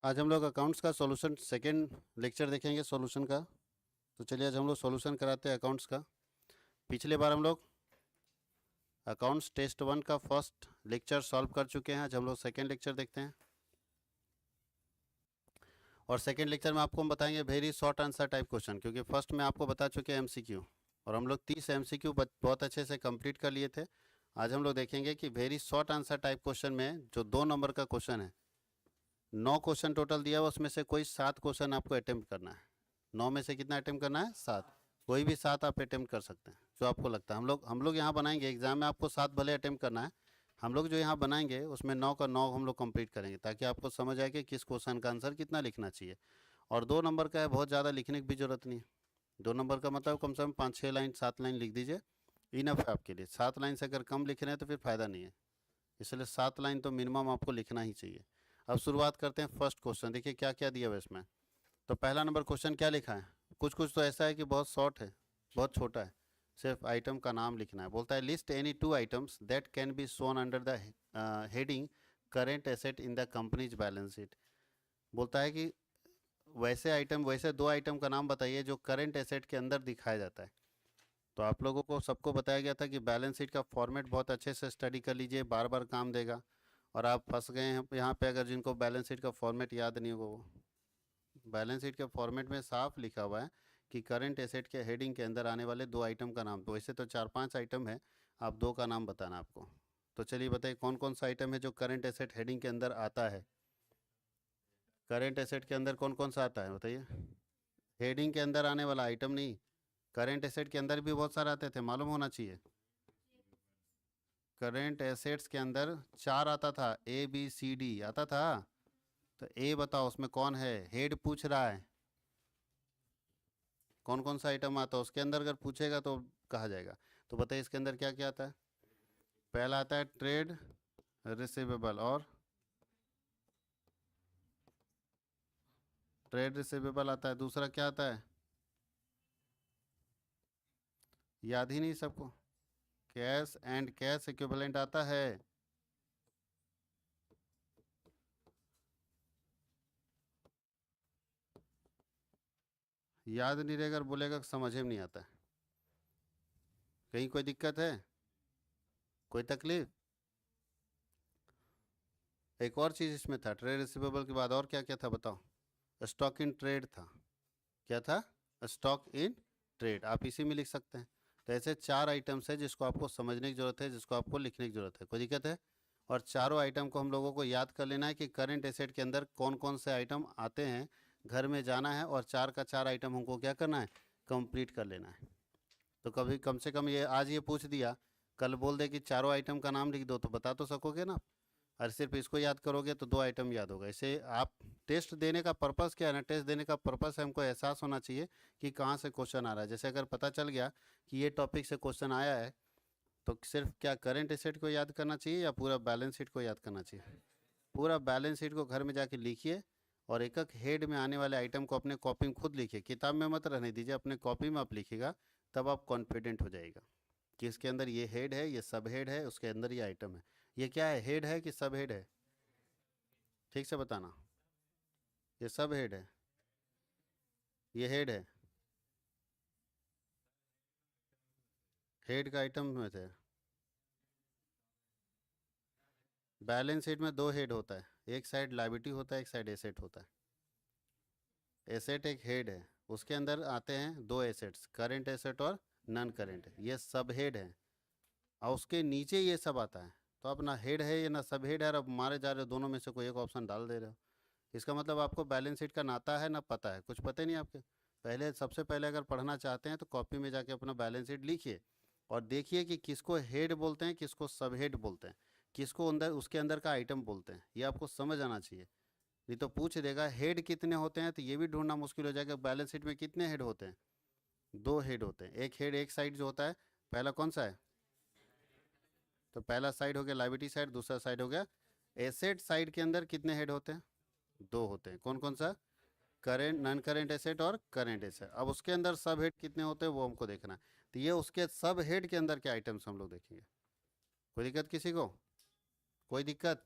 आज हम लोग अकाउंट्स का सॉल्यूशन सेकंड लेक्चर देखेंगे सॉल्यूशन का। तो चलिए आज हम लोग सॉल्यूशन कराते हैं अकाउंट्स का। पिछले बार हम लोग अकाउंट्स टेस्ट 1 का फर्स्ट लेक्चर सॉल्व कर चुके हैं। आज हम लोग सेकंड लेक्चर देखते हैं और सेकंड लेक्चर में आपको हम बताएंगे very short answer type question, क्योंकि फर्स्ट में आपको बता चुके हैं एमसीक्यू और हम लोग 30 एमसीक्यू बहुत अच्छे से कंप्लीट कर लिए थे। आज हम लोग देखेंगे कि very short answer type question में जो 2 नंबर का क्वेश्चन है, 9 क्वेश्चन टोटल दिया हुआ, उसमें से कोई 7 क्वेश्चन आपको अटेम्प्ट करना है। 9 में से कितना अटेम्प्ट करना है? 7। कोई भी 7 आप अटेम्प्ट कर सकते हैं जो आपको लगता है। हम लोग यहाँ बनाएंगे, एग्जाम में आपको 7 भले अटेम्प्ट करना है, हम लोग जो यहाँ बनाएंगे उसमें 9 का 9 हम लोग कंप्लीट करेंगे, ताकि आपको समझ आए कि किस क्वेश्चन का आंसर कितना लिखना चाहिए। और 2 नंबर का है, बहुत ज़्यादा लिखने की भी जरूरत नहीं है। 2 नंबर का मतलब कम से कम 5-6 लाइन 7 लाइन लिख दीजिए, इनफ है आपके लिए। 7 लाइन से अगर कम लिख रहे हैं तो फिर फ़ायदा नहीं है, इसलिए 7 लाइन तो मिनिमम आपको लिखना ही चाहिए। अब शुरुआत करते हैं फर्स्ट क्वेश्चन। देखिए क्या क्या दिया हुआ है इसमें। तो पहला नंबर क्वेश्चन क्या लिखा है? कुछ कुछ तो ऐसा है कि बहुत शॉर्ट है, बहुत छोटा है, सिर्फ आइटम का नाम लिखना है। बोलता है list any 2 items that can be shown under the heading current asset in the companies balance sheet. बोलता है कि वैसे 2 आइटम का नाम बताइए जो करेंट एसेट के अंदर दिखाया जाता है। तो आप लोगों को सबको बताया गया था कि बैलेंस शीट का फॉर्मेट बहुत अच्छे से स्टडी कर लीजिए, बार बार काम देगा। और आप फंस गए हैं यहाँ पे, अगर जिनको बैलेंस शीट का फॉर्मेट याद नहीं होगा, वो बैलेंस शीट के फॉर्मेट में साफ लिखा हुआ है कि करंट एसेट के हेडिंग के अंदर आने वाले 2 आइटम का नाम। तो वैसे तो 4-5 आइटम है, आप 2 का नाम बताना आपको। तो चलिए बताइए कौन कौन सा आइटम है जो करंट एसेट हेडिंग के अंदर आता है। करंट एसेट के अंदर कौन कौन सा आता है बताइए। हेडिंग के अंदर आने वाला आइटम नहीं, करंट एसेट के अंदर भी बहुत सारे आते थे, मालूम होना चाहिए। करंट एसेट्स के अंदर 4 आता था, ABCD आता था। तो ए बताओ उसमें कौन है? हेड पूछ रहा है कौन कौन सा आइटम आता है उसके अंदर, अगर पूछेगा तो कहा जाएगा। तो बताइए इसके अंदर क्या क्या आता है। पहला आता है ट्रेड रिसीवेबल, और ट्रेड रिसीवेबल आता है। दूसरा क्या आता है? याद ही नहीं सबको। कैश एंड कैश इक्विवेलेंट आता है। याद नहीं रहेगा और बोलेगा कि समझ में नहीं आता है। कहीं कोई दिक्कत है? कोई तकलीफ? एक और चीज़ इसमें था, ट्रेड रिसीवेबल के बाद और क्या क्या था बताओ। स्टॉक इन ट्रेड था। क्या था? स्टॉक इन ट्रेड, आप इसी में लिख सकते हैं। तो ऐसे 4 आइटम्स है जिसको आपको समझने की जरूरत है, जिसको आपको लिखने की जरूरत है। कोई दिक्कत है? और चारों आइटम को हम लोगों को याद कर लेना है कि करंट एसेट के अंदर कौन कौन से आइटम आते हैं। घर में जाना है और 4 का 4 आइटम हमको क्या करना है? कंप्लीट कर लेना है। तो कभी कम से कम ये आज ये पूछ दिया, कल बोल दे कि चारों आइटम का नाम लिख दो, तो बता तो सकोगे ना। और सिर्फ इसको याद करोगे तो 2 आइटम याद होगा। इसे आप टेस्ट देने का पर्पस क्या है ना, टेस्ट देने का पर्पस है हमको एहसास होना चाहिए कि कहाँ से क्वेश्चन आ रहा है। जैसे अगर पता चल गया कि ये टॉपिक से क्वेश्चन आया है, तो सिर्फ क्या करंट एसेट को याद करना चाहिए या पूरा बैलेंस शीट को याद करना चाहिए? पूरा बैलेंस शीट को घर में जाके लिखिए और एक एक हेड में आने वाले आइटम को अपने कॉपी में खुद लिखिए, किताब में मत रहने दीजिए, अपने कॉपी में आप लिखिएगा। तब आप कॉन्फिडेंट हो जाएगा कि इसके अंदर ये हेड है, ये सब हेड है, उसके अंदर ये आइटम है। ये क्या है, हेड है कि सब हेड है? ठीक से बताना। ये सब हेड है, ये हेड है। हेड का आइटम में थे। बैलेंस शीट में 2 हेड होता है, एक साइड लायबिलिटी होता है, एक साइड एसेट होता है। एसेट एक हेड है, उसके अंदर आते हैं 2 एसेट्स, करंट एसेट और नॉन करंट, ये सब हेड है। और उसके नीचे ये सब आता है। तो अब ना हेड है, ये ना सब हेड है, और अब मारे जा रहे हो दोनों में से कोई एक ऑप्शन डाल दे रहे हो। इसका मतलब आपको बैलेंस शीट का नाता है ना पता है, कुछ पता ही नहीं आपके। पहले सबसे पहले अगर पढ़ना चाहते हैं तो कॉपी में जाके अपना बैलेंस शीट लिखिए और देखिए कि किसको हेड बोलते हैं, किसको सब हेड बोलते हैं, किसको अंदर उसके अंदर का आइटम बोलते हैं। ये आपको समझ आना चाहिए। नहीं तो पूछ देगा हेड कितने होते हैं, तो ये भी ढूंढना मुश्किल हो जाएगा। बैलेंस शीट में कितने हेड होते हैं? 2 हेड होते हैं। एक हेड एक साइड जो होता है, पहला कौन सा है? तो पहला साइड हो गया लायबिलिटी साइड, दूसरा साइड हो गया एसेट साइड। के अंदर कितने हेड होते हैं? 2 होते हैं। कौन कौन सा? करेंट, नॉन करेंट एसेट और करेंट एसेट। अब उसके अंदर सब हेड कितने होते हैं वो हमको देखना है। तो ये उसके सब हेड के अंदर के आइटम्स हम लोग देखेंगे। कोई दिक्कत किसी को? कोई दिक्कत?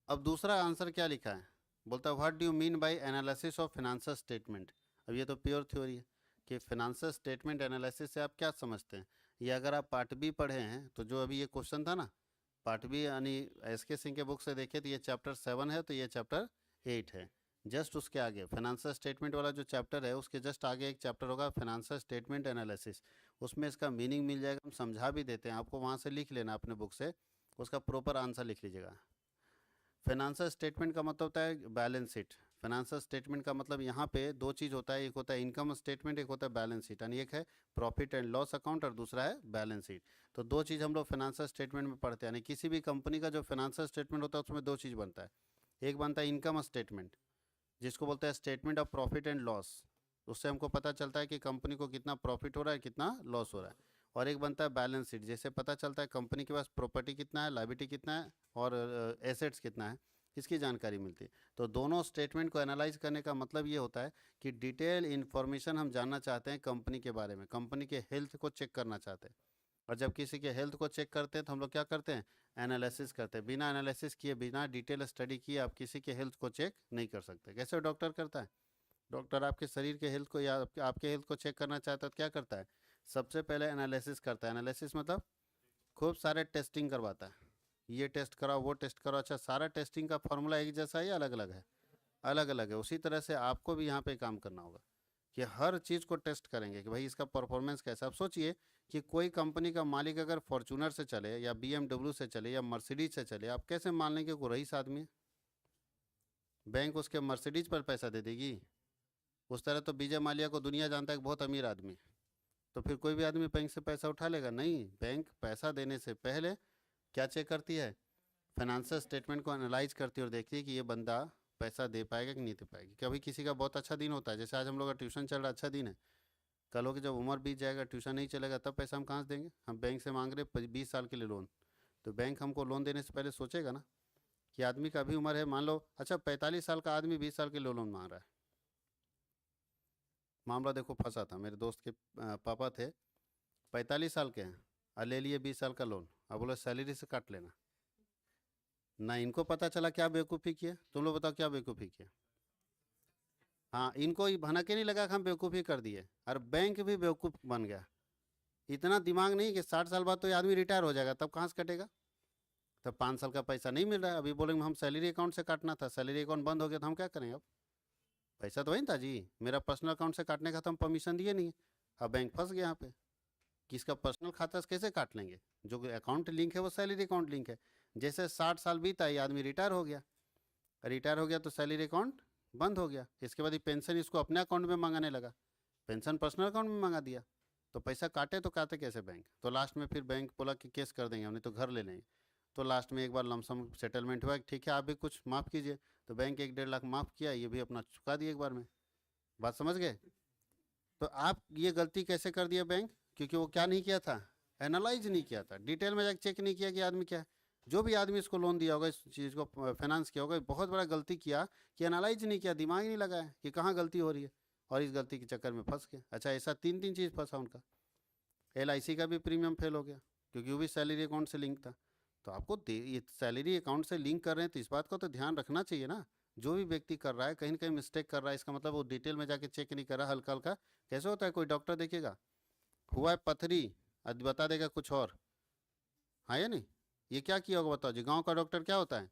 अब दूसरा आंसर क्या लिखा है, बोलता है what do you mean by analysis of financial statement. अब ये तो प्योर थ्योरी है कि फाइनेंशियल स्टेटमेंट एनालिसिस से आप क्या समझते हैं। ये अगर आप पार्ट बी पढ़े हैं तो जो अभी ये क्वेश्चन था ना, पार्ट बी यानी एस के सिंह के बुक से देखे तो ये चैप्टर 7 है, तो ये चैप्टर 8 है। जस्ट उसके आगे फाइनेंशियल स्टेटमेंट वाला जो चैप्टर है उसके जस्ट आगे एक चैप्टर होगा फाइनेंशियल स्टेटमेंट एनालिसिस। उसमें इसका मीनिंग मिल जाएगा, हम समझा भी देते हैं आपको, वहाँ से लिख लेना अपने बुक से, उसका प्रॉपर आंसर लिख लीजिएगा। फाइनेंशियल स्टेटमेंट का मतलब होता है बैलेंस शीट। फाइनेंशियल स्टेटमेंट का मतलब यहाँ पे दो चीज़ होता है, एक होता है इनकम स्टेटमेंट, एक होता है बैलेंस शीट, यानी एक है प्रॉफिट एंड लॉस अकाउंट और दूसरा है बैलेंस शीट। तो दो चीज़ हम लोग फाइनेंशियल स्टेटमेंट में पढ़ते हैं, यानी किसी भी कंपनी का जो फाइनेंशियल स्टेटमेंट होता है उसमें दो चीज़ बनता है। एक बनता है इनकम स्टेटमेंट, जिसको बोलते हैं statement of profit and loss, उससे हमको पता चलता है कि कंपनी को कितना प्रॉफिट हो रहा है कितना लॉस हो रहा है। और एक बनता है बैलेंस शीट, जैसे पता चलता है कंपनी के पास प्रॉपर्टी कितना है, लायबिलिटी कितना है और एसेट्स कितना है, इसकी जानकारी मिलती है। तो दोनों स्टेटमेंट को एनालाइज करने का मतलब ये होता है कि डिटेल इन्फॉर्मेशन हम जानना चाहते हैं कंपनी के बारे में, कंपनी के हेल्थ को चेक करना चाहते हैं। और जब किसी के हेल्थ को चेक करते हैं तो हम लोग क्या करते हैं, एनालिसिस करते हैं। बिना एनालिसिस किए, बिना डिटेल स्टडी किए आप किसी के हेल्थ को चेक नहीं कर सकते। कैसे डॉक्टर करता है, डॉक्टर आपके शरीर के हेल्थ को या आपके हेल्थ को चेक करना चाहता है तो क्या करता है, सबसे पहले एनालिसिस करता है। एनालिसिस मतलब खूब सारे टेस्टिंग करवाता है, ये टेस्ट कराओ वो टेस्ट कराओ। अच्छा, सारा टेस्टिंग का फॉर्मूला एक जैसा है या अलग अलग है, अलग अलग है। उसी तरह से आपको भी यहाँ पे काम करना होगा कि हर चीज़ को टेस्ट करेंगे कि भाई इसका परफॉर्मेंस कैसा। आप सोचिए कि कोई कंपनी का मालिक अगर फॉर्चूनर से चले या BMW से चले या मर्सिडीज से चले, आप कैसे मान लेंगे वो रईस आदमी है, बैंक उसके मर्सिडीज पर पैसा दे देगी। उस तरह तो विजय माल्या को दुनिया जानता है कि बहुत अमीर आदमी है, तो फिर कोई भी आदमी बैंक से पैसा उठा लेगा नहीं। बैंक पैसा देने से पहले क्या चेक करती है, फाइनेंशियल स्टेटमेंट को एनालाइज करती है और देखती है कि ये बंदा पैसा दे पाएगा कि नहीं दे पाएगी। कभी किसी का बहुत अच्छा दिन होता है, जैसे आज हम लोग का ट्यूशन चल रहा अच्छा दिन है, कल हो कि जब उम्र बीत जाएगा ट्यूशन नहीं चलेगा तब पैसा हम कहाँ से देंगे। हम बैंक से मांग रहे 20 साल के लिए लोन, तो बैंक हमको लोन देने से पहले सोचेगा ना कि आदमी का अभी उम्र है, मान लो अच्छा 45 साल का आदमी 20 साल के लिए लोन मांग रहा है। मामला देखो फंसा था, मेरे दोस्त के पापा थे 45 साल के हैं और ले लिए 20 साल का लोन। अब बोले सैलरी से काट लेना ना। इनको पता चला क्या बेवकूफ़ी किया, तुम लोग बताओ क्या बेवकूफ़ी किया। हाँ, इनको ही भनक ही नहीं लगा कि हम बेवकूफ़ी कर दिए, और बैंक भी बेवकूफ़ बन गया। इतना दिमाग नहीं कि 60 साल बाद तो ये आदमी रिटायर हो जाएगा, तब कहाँ से कटेगा। तब 5 साल का पैसा नहीं मिल रहा है, अभी बोलेंगे हम सैलरी अकाउंट से काटना था, सैलरी अकाउंट बंद हो गया तो हम क्या करें। अब पैसा तो वही था जी, मेरा पर्सनल अकाउंट से काटने का तो हम परमिशन दिए नहीं। अब बैंक फंस गया यहाँ पे कि इसका पर्सनल खाता से कैसे काट लेंगे, जो अकाउंट लिंक है वो सैलरी अकाउंट लिंक है। जैसे 60 साल बीता, ये आदमी रिटायर हो गया, रिटायर हो गया तो सैलरी अकाउंट बंद हो गया। इसके बाद ये पेंशन इसको अपने अकाउंट में मंगाने लगा, पेंशन पर्सनल अकाउंट में मंगा दिया, तो पैसा काटे तो काटे कैसे बैंक। तो लास्ट में फिर बैंक बोला कि केस कर देंगे, हमने तो घर ले लेंगे। तो लास्ट में एक बार लमसम सेटलमेंट हुआ कि ठीक है आप भी कुछ माफ़ कीजिए, तो बैंक 1-1.5 लाख माफ़ किया, ये भी अपना चुका दिया एक बार में। बात समझ गए। तो आप ये गलती कैसे कर दिया बैंक, क्योंकि वो क्या नहीं किया था, एनालाइज नहीं किया था, डिटेल में जाकर चेक नहीं किया कि आदमी क्या है। जो भी आदमी इसको लोन दिया होगा, इस चीज़ को फाइनेंस किया होगा, बहुत बड़ा गलती किया कि एनालाइज नहीं किया, दिमाग नहीं लगाया कि कहाँ गलती हो रही है, और इस गलती के चक्कर में फंस गया। अच्छा, ऐसा 3 चीज़ फंसा उनका। LIC का भी प्रीमियम फेल हो गया क्योंकि वो भी सैलरी अकाउंट से लिंक था। तो आपको ये सैलरी अकाउंट से लिंक कर रहे हैं तो इस बात का तो ध्यान रखना चाहिए ना। जो भी व्यक्ति कर रहा है कहीं ना कहीं मिस्टेक कर रहा है, इसका मतलब वो डिटेल में जाके चेक नहीं कर रहा, हल्का हल्का। कैसे होता है, कोई डॉक्टर देखेगा हुआ है पथरी, आज बता देगा कुछ और, हाँ या नहीं। ये क्या किया होगा बताओ जी, गांव का डॉक्टर क्या होता है,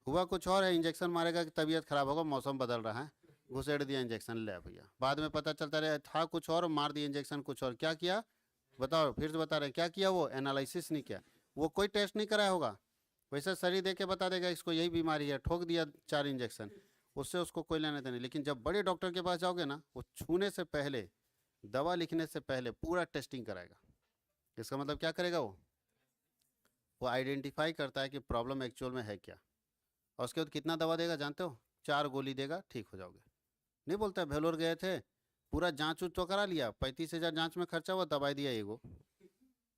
हुआ कुछ और है, इंजेक्शन मारेगा कि तबीयत खराब होगा, मौसम बदल रहा है, घुसेड़ दिया इंजेक्शन, ले भैया। बाद में पता चलता रहे था कुछ और, मार दिया इंजेक्शन कुछ और। क्या किया बताओ, फिर से बता रहे हैं क्या किया, वो एनालिसिस नहीं किया, वो कोई टेस्ट नहीं कराया होगा, वैसे शरीर देख के बता देगा इसको यही बीमारी है, ठोक दिया 4 इंजेक्शन, उससे उसको कोई लेना देना। लेकिन जब बड़े डॉक्टर के पास जाओगे ना, वो छूने से पहले, दवा लिखने से पहले पूरा टेस्टिंग कराएगा। इसका मतलब क्या करेगा, वो आइडेंटिफाई करता है कि प्रॉब्लम एक्चुअल में है क्या, और उसके बाद कितना दवा देगा जानते हो, 4 गोली देगा, ठीक हो जाओगे। नहीं बोलता है भेलोर गए थे, पूरा जांच उच तो करा लिया, 35,000 जांच में खर्चा हुआ, दवाई दिया एगो,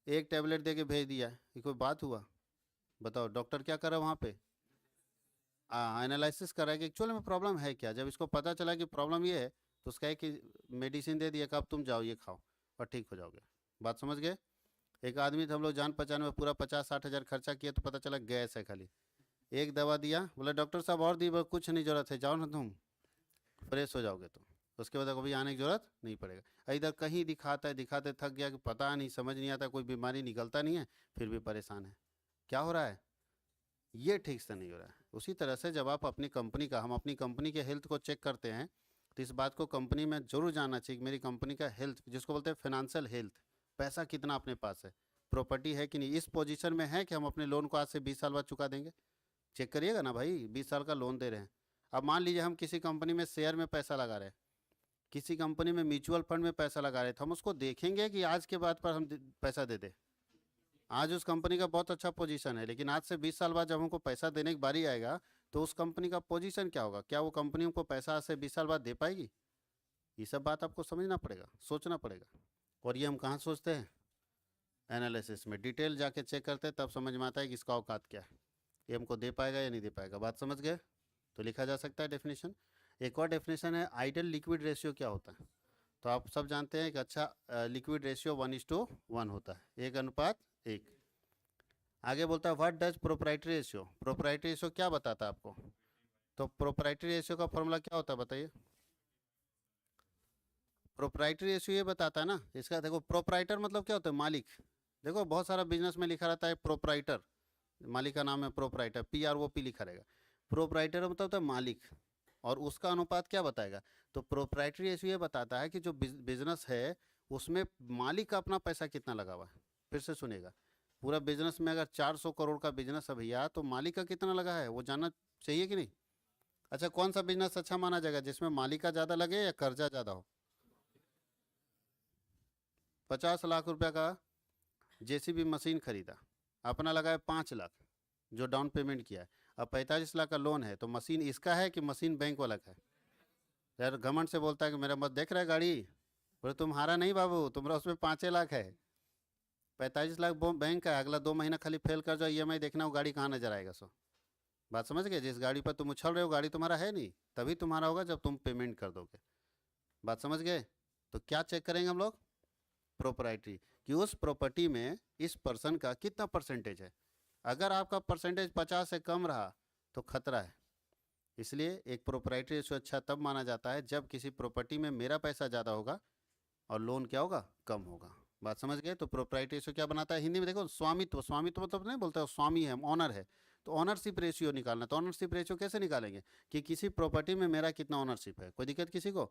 एक टैबलेट दे के भेज दिया, ये कोई बात हुआ। बताओ डॉक्टर क्या कर रहा है वहाँ पे, एनालिसिस कर रहा है कि एक्चुअल में प्रॉब्लम है क्या। जब इसको पता चला कि प्रॉब्लम ये है तो उसका एक मेडिसिन दे दिया कि अब तुम जाओ ये खाओ और ठीक हो जाओगे। बात समझ गए। एक आदमी था, हम लोग जान पहचान में पूरा 50-60 हज़ार खर्चा किया तो पता चला गैस है खाली, एक दवा दिया, बोला डॉक्टर साहब और दी, कुछ नहीं ज़रूरत है, जाओ ना तुम, फ्रेश हो जाओगे तुम, उसके बाद कभी आने की ज़रूरत नहीं पड़ेगा। इधर कहीं दिखाता है, दिखाते थक गया कि पता नहीं, समझ नहीं आता, कोई बीमारी निकलता नहीं है, फिर भी परेशान है। क्या हो रहा है? ये ठीक से नहीं हो रहा है। उसी तरह से जब आप अपनी कंपनी का, हम अपनी कंपनी के हेल्थ को चेक करते हैं, तो इस बात को कंपनी में जरूर जानना चाहिए कि मेरी कंपनी का हेल्थ, जिसको बोलते हैं फाइनेंशियल हेल्थ, पैसा कितना अपने पास है, प्रॉपर्टी है कि नहीं, इस पोजीशन में है कि हम अपने लोन को आज से 20 साल बाद चुका देंगे। चेक करिएगा ना भाई, 20 साल का लोन दे रहे हैं। अब मान लीजिए हम किसी कंपनी में शेयर में पैसा लगा रहे हैं, किसी कंपनी में म्यूचुअल फंड में पैसा लगा रहे थे, हम उसको देखेंगे कि आज के बाद पर हम पैसा दे दें। आज उस कंपनी का बहुत अच्छा पोजीशन है, लेकिन आज से 20 साल बाद जब हमको पैसा देने की बारी आएगा, तो उस कंपनी का पोजीशन क्या होगा? क्या वो कंपनी हमको पैसा आज से 20 साल बाद दे पाएगी? ये सब बात आपको समझना पड़ेगा, सोचना पड़ेगा। और ये हम कहाँ सोचते हैं? एनालिसिस में डिटेल जाके चेक करते हैं, तब समझ में आता है कि इसका औकात क्या है, ये हमको दे पाएगा या नहीं दे पाएगा। बात समझ गए? तो लिखा जा सकता है डेफिनेशन। एक और डेफिनेशन है, आइडल लिक्विड रेशियो क्या होता है? तो आप सब जानते हैं कि अच्छा लिक्विड रेशियो 1:1 होता है, 1:1। आगे बोलता है what does proprietary ratio, proprietary ratio क्या बताता है आपको? तो प्रोप्राइटरी रेशियो का फॉर्मूला क्या होता है बताइए? प्रोप्राइटरी रेशियो ये बताता है ना, इसका देखो, प्रोप्राइटर मतलब क्या होता है? मालिक। देखो बहुत सारा बिजनेस में लिखा रहता है प्रोप्राइटर, मालिक का नाम है प्रोप्राइटर, PROP लिखा रहेगा। प्रोप्राइटर मतलब होता है मालिक, और उसका अनुपात क्या बताएगा? तो प्रोप्राइटरी रेशियो ये बताता है कि जो बिजनेस है उसमें मालिक का अपना पैसा कितना लगा हुआ है। फिर से सुनेगा, पूरा बिजनेस में अगर 400 करोड़ का बिजनेस है भैया, तो मालिक का कितना लगा है वो जानना चाहिए कि नहीं? अच्छा, कौन सा बिजनेस अच्छा माना जाएगा, जिसमें मालिक का ज़्यादा लगे या कर्जा ज़्यादा हो? 50 लाख रुपया का JCB मशीन खरीदा, अपना लगा है 5 लाख जो डाउन पेमेंट किया है। अब 45 लाख का लोन है, तो मशीन इसका है कि मशीन बैंक वाला का है? यार घमंड से बोलता है कि मेरा मत देख रहा है गाड़ी, बोले तुम्हारा नहीं बाबू, तुम्हारा उसमें 5 लाख है, 45 लाख बैंक का है। अगला 2 महीना खाली फेल कर जाओ, EMI देखना, वो गाड़ी कहाँ नजर आएगा? सो बात समझ गए? जिस गाड़ी पर तुम उछल रहे हो, गाड़ी तुम्हारा है नहीं, तभी तुम्हारा होगा जब तुम पेमेंट कर दोगे। बात समझ गए? तो क्या चेक करेंगे हम लोग? प्रोपराइटरी, कि उस प्रॉपर्टी में इस पर्सन का कितना परसेंटेज है। अगर आपका परसेंटेज 50 से कम रहा तो खतरा है। इसलिए एक प्रोपराइटरी रेशियो अच्छा तब माना जाता है जब किसी प्रॉपर्टी में मेरा पैसा ज़्यादा होगा और लोन क्या होगा? कम होगा। बात समझ गए? तो प्रोपराइटरी रेशियो क्या बनाता है? हिंदी में देखो, स्वामित्व, स्वामित्व मतलब नहीं बोलते हो स्वामी है, ऑनर है, तो ऑनरशिप रेशियो निकालना। तो ऑनरशिप रेशियो कैसे निकालेंगे? कि किसी प्रॉपर्टी में मेरा कितना ऑनरशिप है। कोई दिक्कत किसी को?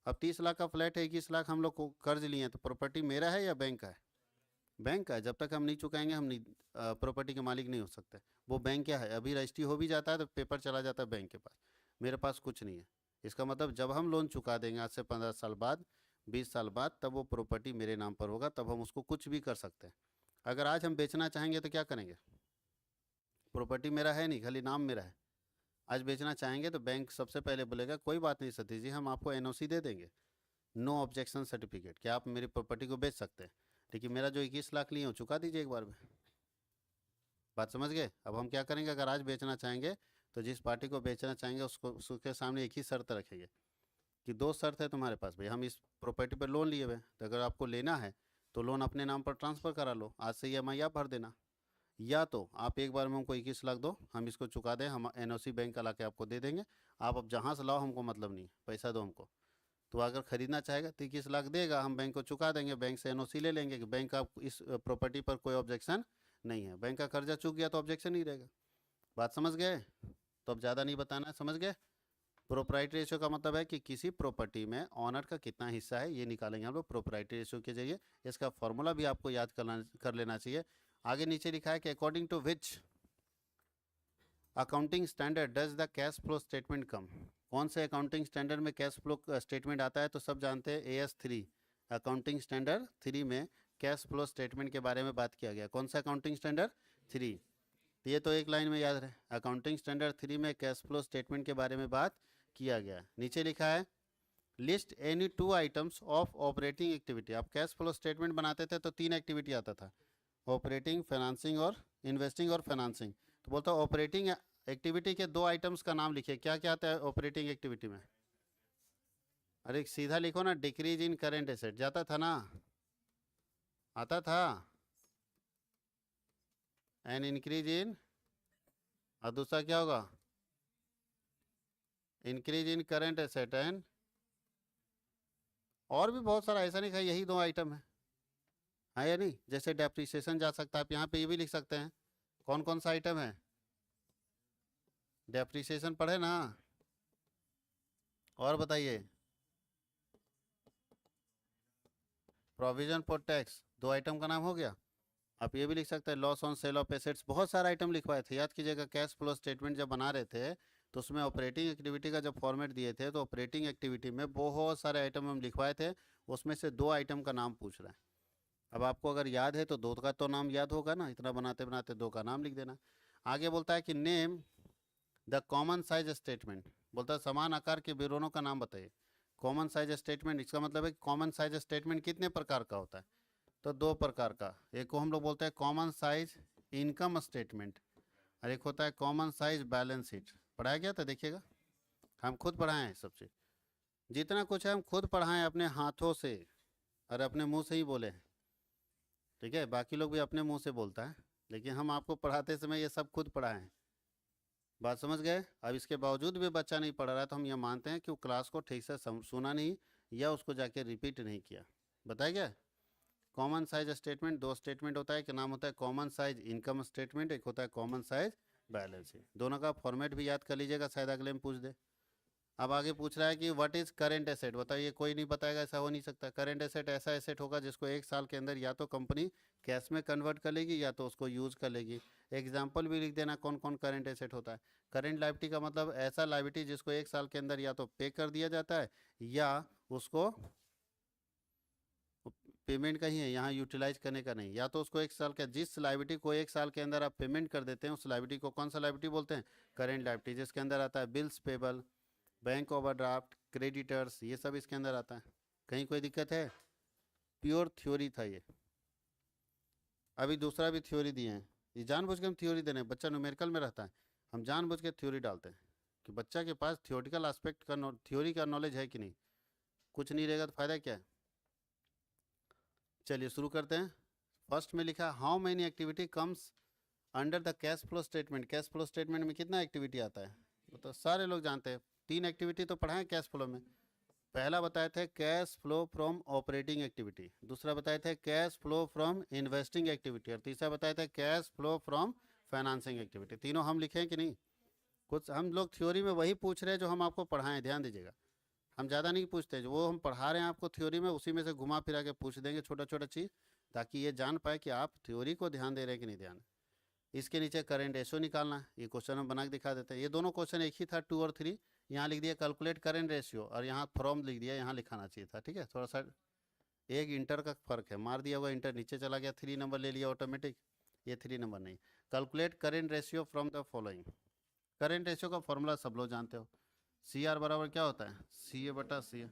अब 30 लाख का फ्लैट है, 21 लाख हम लोग को कर्ज लिए हैं, तो प्रॉपर्टी मेरा है या बैंक का है? बैंक का है। जब तक हम नहीं चुकाएंगे हम नहीं प्रॉपर्टी के मालिक नहीं हो सकते। वो बैंक क्या है, अभी रजिस्ट्री हो भी जाता है तो पेपर चला जाता है बैंक के पास, मेरे पास कुछ नहीं है। इसका मतलब जब हम लोन चुका देंगे आज से 15 साल बाद, 20 साल बाद, तब वो प्रॉपर्टी मेरे नाम पर होगा, तब हम उसको कुछ भी कर सकते हैं। अगर आज हम बेचना चाहेंगे तो क्या करेंगे? प्रॉपर्टी मेरा है नहीं, खाली नाम मेरा है। आज बेचना चाहेंगे तो बैंक सबसे पहले बोलेगा कोई बात नहीं सतीश जी, हम आपको NOC दे देंगे, नो ऑब्जेक्शन सर्टिफिकेट, क्या आप मेरी प्रॉपर्टी को बेच सकते हैं, लेकिन मेरा जो 21 लाख लिए हो चुका दीजिए एक बार में। बात समझ गए? अब हम क्या करेंगे, अगर आज बेचना चाहेंगे तो जिस पार्टी को बेचना चाहेंगे उसको, उसके सामने एक ही शर्त रखेंगे कि 2 शर्त है तुम्हारे पास भाई, हम इस प्रॉपर्टी पर लोन लिए हुए, तो अगर आपको लेना है तो लोन अपने नाम पर ट्रांसफ़र करा लो, आज से EMI आप भर देना, या तो आप एक बार में हमको 21 लाख दो, हम इसको चुका दें, हम NOC बैंक का ला के आपको दे देंगे, आप अब जहाँ से लाओ हमको मतलब नहीं, पैसा दो हमको। तो अगर खरीदना चाहेगा तो 21 लाख देगा, हम बैंक को चुका देंगे, बैंक से NOC ले लेंगे कि बैंक का इस प्रॉपर्टी पर कोई ऑब्जेक्शन नहीं है। बैंक का कर्जा चूक गया तो ऑब्जेक्शन नहीं रहेगा। बात समझ गए? तो अब ज़्यादा नहीं बताना है, समझ गए? प्रोप्राइटरी रेशियो का मतलब है कि किसी प्रॉपर्टी में ऑनर का कितना हिस्सा है, ये निकालेंगे हम लोग प्रोप्राइटरी रेशियो के जरिए। इसका फॉर्मूला भी आपको याद कर लेना चाहिए। आगे नीचे लिखा है कि according to which accounting standard does the cash flow statement come. कौन से अकाउंटिंग स्टैंडर्ड में कैश फ्लो स्टेटमेंट आता है? तो सब जानते हैं AS3, अकाउंटिंग स्टैंडर्ड 3 में कैश फ्लो स्टेटमेंट के बारे में बात किया गया। कौन सा अकाउंटिंग स्टैंडर्ड? 3। तो ये तो एक लाइन में याद रहे, अकाउंटिंग स्टैंडर्ड 3 में कैश फ्लो स्टेटमेंट के बारे में बात किया गया। नीचे लिखा है list any 2 items of operating activity. आप कैश फ्लो स्टेटमेंट बनाते थे तो 3 एक्टिविटी आता था, ऑपरेटिंग, फाइनेंसिंग और इन्वेस्टिंग और फाइनेंसिंग। तो बोलता ऑपरेटिंग एक्टिविटी के 2 आइटम्स का नाम लिखिए, क्या क्या आता है ऑपरेटिंग एक्टिविटी में? अरे सीधा लिखो ना, डिक्रीज इन करेंट एसेट जाता था ना, आता था, एंड इंक्रीज इन और दूसरा क्या होगा, increase in current asset and, और भी बहुत सारा, ऐसा नहीं है यही दो आइटम है या नहीं। जैसे डेप्रिसिएशन जा सकता है, आप यहाँ पे ये भी लिख सकते हैं। कौन कौन सा आइटम है, डेप्रिसिएशन पढ़े ना। और बताइए, प्रोविजन फॉर टैक्स, दो आइटम का नाम हो गया। आप ये भी लिख सकते हैं loss on sale of assets, बहुत सारा आइटम लिखवाए थे, याद कीजिएगा। कैश फ्लो स्टेटमेंट जब बना रहे थे तो उसमें ऑपरेटिंग एक्टिविटी का जब फॉर्मेट दिए थे तो ऑपरेटिंग एक्टिविटी में बहुत सारे आइटम हम लिखवाए थे, उसमें से दो आइटम का नाम पूछ रहे हैं। अब आपको अगर याद है तो दो का तो नाम याद होगा ना, इतना बनाते बनाते दो का नाम लिख देना। आगे बोलता है कि name the common size statement, बोलता है समान आकार के विवरणों का नाम बताइए। कॉमन साइज स्टेटमेंट, इसका मतलब है कॉमन साइज स्टेटमेंट कितने प्रकार का होता है, तो दो प्रकार का। एक को हम लोग बोलते हैं कॉमन साइज इनकम स्टेटमेंट, और एक होता है कॉमन साइज बैलेंस शीट। पढ़ाया गया था, देखिएगा, हम खुद पढ़ाए हैं सब चीज़, जितना कुछ है हम खुद पढ़ाएं अपने हाथों से और अपने मुंह से ही बोले हैं, ठीक है। बाकी लोग भी अपने मुंह से बोलता है, लेकिन हम आपको पढ़ाते समय ये सब खुद पढ़ाए हैं। बात समझ गए। अब इसके बावजूद भी बच्चा नहीं पढ़ रहा है तो हम ये मानते हैं कि वो क्लास को ठीक से सुना नहीं या उसको जाके रिपीट नहीं किया। बताया गया। कॉमन साइज स्टेटमेंट, दो स्टेटमेंट होता है, क्या नाम होता है, कॉमन साइज इनकम स्टेटमेंट, एक होता है कॉमन साइज बैलेंस शीट। दोनों का फॉर्मेट भी याद कर लीजिएगा, शायद अगले में पूछ दे। अब आगे पूछ रहा है कि व्हाट इज करेंट एसेट, बताइए, कोई नहीं बताएगा, ऐसा हो नहीं सकता। करेंट एसेट ऐसा एसेट होगा जिसको एक साल के अंदर या तो कंपनी कैश में कन्वर्ट कर लेगी या तो उसको यूज कर लेगी। एग्जाम्पल भी लिख देना कौन कौन करेंट एसेट होता है। करेंट लायबिलिटी का मतलब ऐसा लायबिलिटी जिसको एक साल के अंदर या तो पे कर दिया जाता है या उसको पेमेंट का ही है, यहाँ यूटिलाइज करने का नहीं। या तो उसको एक साल का, जिस लायबिलिटी को एक साल के अंदर आप पेमेंट कर देते हैं उस लायबिलिटी को कौन सा लायबिलिटी बोलते हैं, करेंट लायबिलिटी, जिसके अंदर आता है bills payable, bank overdraft, creditors, ये सब इसके अंदर आता है। कहीं कोई दिक्कत है। प्योर थ्योरी था ये। अभी दूसरा भी थ्योरी दिए हैं, ये जानबूझ के हम थ्योरी दे रहे हैं, बच्चा न्यूमेरिकल में रहता है, हम जानबूझ के थ्योरी डालते हैं कि बच्चा के पास थियोरिटिकल एस्पेक्ट का, थ्योरी का नॉलेज है कि नहीं। कुछ नहीं रहेगा तो फायदा क्या है। चलिए शुरू करते हैं। फर्स्ट में लिखा how many activity comes under the cash flow statement. Cash flow statement में कितना एक्टिविटी आता है, वो तो सारे लोग जानते हैं। तीन एक्टिविटी तो पढ़ा है कैश फ्लो में। पहला बताए थे cash flow from operating activity, दूसरा बताए थे cash flow from investing activity, और तीसरा बताए थे cash flow from financing activity. तीनों हम लिखे हैं कि नहीं। कुछ हम लोग थ्योरी में वही पूछ रहे हैं जो हम आपको पढ़ाएं, ध्यान दीजिएगा। हम ज़्यादा नहीं पूछते, जो वो हम पढ़ा रहे हैं आपको थ्योरी में उसी में से घुमा फिरा के पूछ देंगे छोटा छोटा चीज़, ताकि ये जान पाए कि आप थ्योरी को ध्यान दे रहे हैं कि नहीं ध्यान। इसके नीचे करेंट रेशियो निकालना है, ये क्वेश्चन हम बना के दिखा देते हैं। ये दोनों क्वेश्चन एक ही था, 2 और 3। यहाँ लिख दिया कैलकुलेट करेंट रेशियो और यहाँ फ्रॉम लिख दिया, यहाँ लिखाना चाहिए था, ठीक है। थोड़ा सा एक इंटर का फर्क है, मार दिया हुआ इंटर नीचे चला गया, 3 नंबर ले लिया ऑटोमेटिक, ये 3 नंबर नहीं। Calculate current ratio from the following. Current ratio का फॉर्मूला सब लोग जानते हो, सी आर बराबर क्या होता है, सी ए बटा सी ए।